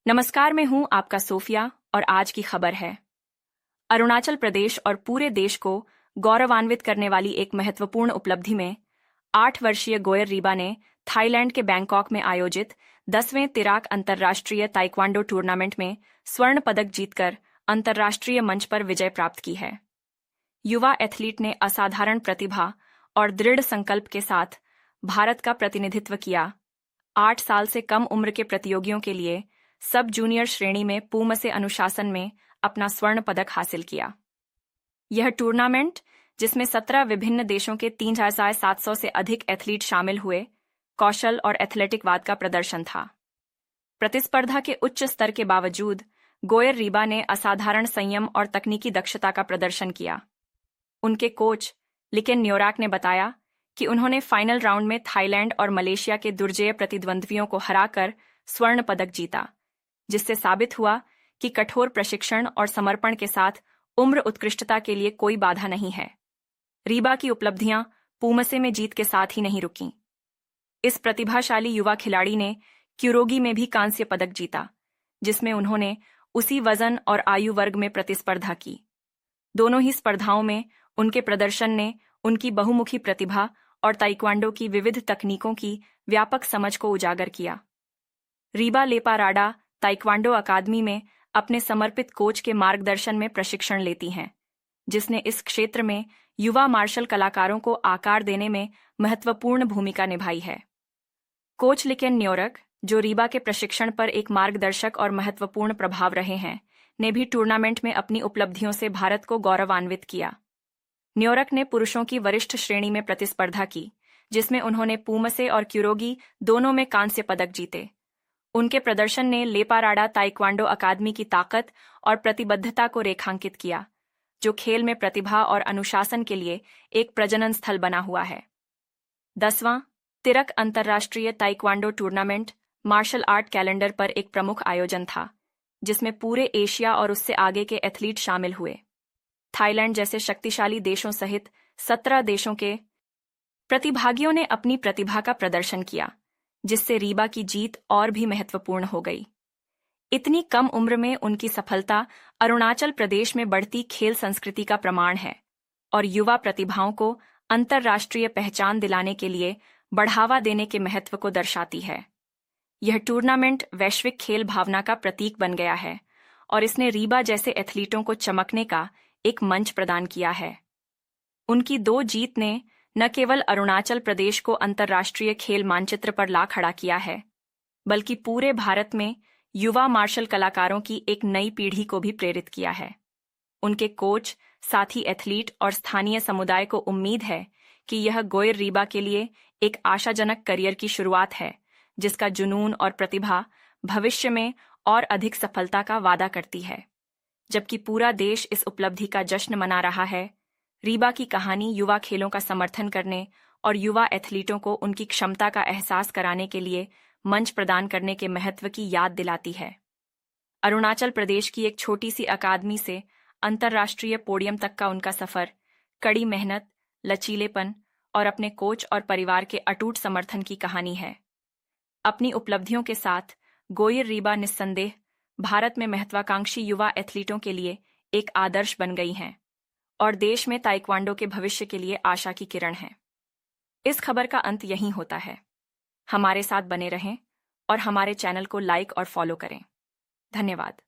नमस्कार, मैं हूं आपका सोफिया और आज की खबर है। अरुणाचल प्रदेश और पूरे देश को गौरवान्वित करने वाली एक महत्वपूर्ण उपलब्धि में 8 वर्षीय गोयर रीबा ने थाईलैंड के बैंकॉक में आयोजित 10वें तिराक अंतर्राष्ट्रीय ताइक्वांडो टूर्नामेंट में स्वर्ण पदक जीतकर अंतर्राष्ट्रीय मंच पर विजय प्राप्त की है। युवा एथलीट ने असाधारण प्रतिभा और दृढ़ संकल्प के साथ भारत का प्रतिनिधित्व किया। 8 साल से कम उम्र के प्रतियोगियों के लिए सब जूनियर श्रेणी में पूम से अनुशासन में अपना स्वर्ण पदक हासिल किया। यह टूर्नामेंट, जिसमें 17 विभिन्न देशों के 3,700 से अधिक एथलीट शामिल हुए, कौशल और एथलेटिकवाद का प्रदर्शन था। प्रतिस्पर्धा के उच्च स्तर के बावजूद गोयर रीबा ने असाधारण संयम और तकनीकी दक्षता का प्रदर्शन किया। उनके कोच लिकेन न्योराक ने बताया कि उन्होंने फाइनल राउंड में थाईलैंड और मलेशिया के दुर्जेय प्रतिद्वंद्वियों को हराकर स्वर्ण पदक जीता, जिससे साबित हुआ कि कठोर प्रशिक्षण और समर्पण के साथ उम्र उत्कृष्टता के लिए कोई बाधा नहीं है। रीबा की उपलब्धियां पूमसे में जीत के साथ ही नहीं रुकीं। इस प्रतिभाशाली युवा खिलाड़ी ने क्यूरोगी में भी कांस्य पदक जीता, जिसमें उन्होंने उसी वजन और आयु वर्ग में प्रतिस्पर्धा की। दोनों ही स्पर्धाओं में उनके प्रदर्शन ने उनकी बहुमुखी प्रतिभा और ताइक्वांडो की विविध तकनीकों की व्यापक समझ को उजागर किया। रीबा लेपाराडा ताइक्वांडो अकादमी में अपने समर्पित कोच के मार्गदर्शन में प्रशिक्षण लेती हैं, जिसने इस क्षेत्र में युवा मार्शल कलाकारों को आकार देने में महत्वपूर्ण भूमिका निभाई है। कोच लिकेन न्योरक, जो रीबा के प्रशिक्षण पर एक मार्गदर्शक और महत्वपूर्ण प्रभाव रहे हैं, ने भी टूर्नामेंट में अपनी उपलब्धियों से भारत को गौरवान्वित किया। न्योरक ने पुरुषों की वरिष्ठ श्रेणी में प्रतिस्पर्धा की, जिसमें उन्होंने पूमसे और क्यूरोगी दोनों में कांस्य पदक जीते। उनके प्रदर्शन ने लेपाराडा ताइक्वांडो अकादमी की ताकत और प्रतिबद्धता को रेखांकित किया, जो खेल में प्रतिभा और अनुशासन के लिए एक प्रजनन स्थल बना हुआ है। 10वां तिरक अंतर्राष्ट्रीय taekwondo tournament martial art calendar पर एक प्रमुख आयोजन था, जिसमें पूरे एशिया और उससे आगे के एथलीट शामिल हुए। थाईलैंड जैसे शक्तिशाली देशों सहित 17 देशों के प्रतिभागियों ने अपनी प्रतिभा का प्रदर्शन किया, जिससे रीबा की जीत और भी महत्वपूर्ण हो गई। इतनी कम उम्र में उनकी सफलता अरुणाचल प्रदेश में बढ़ती खेल संस्कृति का प्रमाण है और युवा प्रतिभाओं को अंतर्राष्ट्रीय पहचान दिलाने के लिए बढ़ावा देने के महत्व को दर्शाती है। यह टूर्नामेंट वैश्विक खेल भावना का प्रतीक बन गया है और इसने रीबा जैसे एथलीटों को चमकने का एक मंच प्रदान किया है। उनकी 2 जीत ने न केवल अरुणाचल प्रदेश को अंतर्राष्ट्रीय खेल मानचित्र पर ला खड़ा किया है, बल्कि पूरे भारत में युवा मार्शल कलाकारों की एक नई पीढ़ी को भी प्रेरित किया है। उनके कोच, साथी एथलीट और स्थानीय समुदाय को उम्मीद है कि यह गोयर रीबा के लिए एक आशाजनक करियर की शुरुआत है, जिसका जुनून और प्रतिभा भविष्य में और अधिक सफलता का वादा करती है। जबकि पूरा देश इस उपलब्धि का जश्न मना रहा है, रीबा की कहानी युवा खेलों का समर्थन करने और युवा एथलीटों को उनकी क्षमता का एहसास कराने के लिए मंच प्रदान करने के महत्व की याद दिलाती है। अरुणाचल प्रदेश की एक छोटी सी अकादमी से अंतर्राष्ट्रीय पोडियम तक का उनका सफर कड़ी मेहनत, लचीलेपन और अपने कोच और परिवार के अटूट समर्थन की कहानी है। अपनी उपलब्धियों के साथ गोयर रीबा निस्संदेह भारत में महत्वाकांक्षी युवा एथलीटों के लिए एक आदर्श बन गई हैं और देश में ताइक्वांडो के भविष्य के लिए आशा की किरण है। इस खबर का अंत यहीं होता है। हमारे साथ बने रहें और हमारे चैनल को लाइक और फॉलो करें। धन्यवाद।